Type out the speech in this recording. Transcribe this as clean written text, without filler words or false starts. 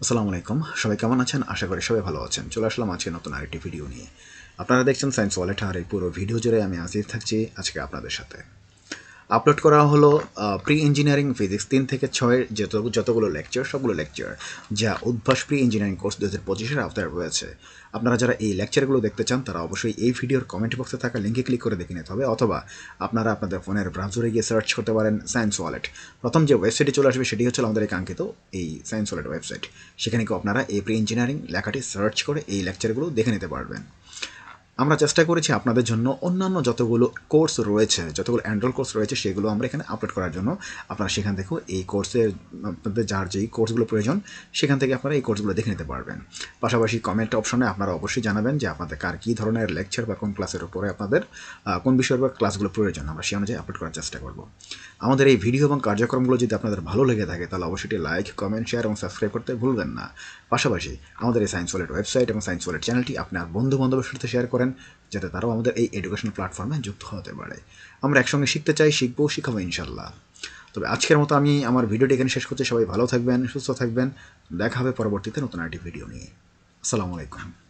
আসসালামু আলাইকুম, সবাই কেমন আছেন? আশা করি সবাই ভালো আছেন। চলে আসলাম আজকে নতুন আরেকটি ভিডিও নিয়ে। আপনারা দেখছেন সায়েন্স ওয়ালেট, আর এই পুরো ভিডিও জুড়ে আমি আজিজ থাকছি আজকে আপনাদের সাথে। আপলোড করা হলো প্রি ইঞ্জিনিয়ারিং ফিজিক্স 3 থেকে 6 যতগুলো লেকচার, সবগুলো লেকচার যা উদ্ভাস প্রি ইঞ্জিনিয়ারিং কোর্স 2025-এর আওতায় রয়েছে। আপনারা যারা এই লেকচারগুলো দেখতে চান তারা অবশ্যই এই ভিডিওর কমেন্ট বক্সে থাকা লিঙ্কে ক্লিক করে দেখে নিতে হবে, অথবা আপনারা আপনাদের ফোনের ব্রাউজারে গিয়ে সার্চ করতে পারেন সায়েন্স ওয়ালেট। প্রথম যে ওয়েবসাইটে চলে আসবে সেটি হচ্ছে আমাদের এই কাঙ্ক্ষিত এই সায়েন্স ওয়ালেট ওয়েবসাইট। সেখানে আপনারা এই প্রি ইঞ্জিনিয়ারিং লেখাটি সার্চ করে এই লেকচারগুলো দেখে নিতে পারবেন। আমরা চেষ্টা করেছি আপনাদের জন্য অন্যান্য যতগুলো কোর্স রয়েছে, যতগুলো অ্যানরোল কোর্স রয়েছে সেগুলো আমরা এখানে আপলোড করার জন্য। আপনারা সেখান থেকেও এই কোর্সের আপনাদের যার যেই কোর্সগুলো প্রয়োজন সেখান থেকে আপনারা এই কোর্সগুলো দেখে নিতে পারবেন। পাশাপাশি কমেন্ট অপশনে আপনারা অবশ্যই জানাবেন যে আপনাদের কার কী ধরনের লেকচার বা কোন ক্লাসের উপরে আপনাদের কোন বিষয়ের বা ক্লাসগুলো প্রয়োজন, আমরা সেই অনুযায়ী আপলোড করার চেষ্টা করব। আমাদের এই ভিডিও এবং কার্যক্রমগুলো যদি আপনাদের ভালো লেগে থাকে তাহলে অবশ্যই লাইক, কমেন্ট, শেয়ার এবং সাবস্ক্রাইব করতে ভুলবেন না। পাশাপাশি আমাদের এই সায়েন্স ওয়ালেট ওয়েবসাইট এবং সায়েন্স ওয়ালেট চ্যানেলটি আপনার বন্ধু বান্ধবের সাথে শেয়ার করেন, যাতে তারাও আমাদের এই এডুকেশন প্ল্যাটফর্মে যুক্ত হতে পারে। আমরা একসঙ্গে শিখতে চাই, শিখবো, শিখাবো ইনশাল্লাহ। তবে আজকের মতো আমি আমার ভিডিওটি এখানে শেষ করতে। সবাই ভালো থাকবেন, সুস্থ থাকবেন। দেখা হবে পরবর্তীতে নতুন একটি ভিডিও নিয়ে। আসসালামু আলাইকুম।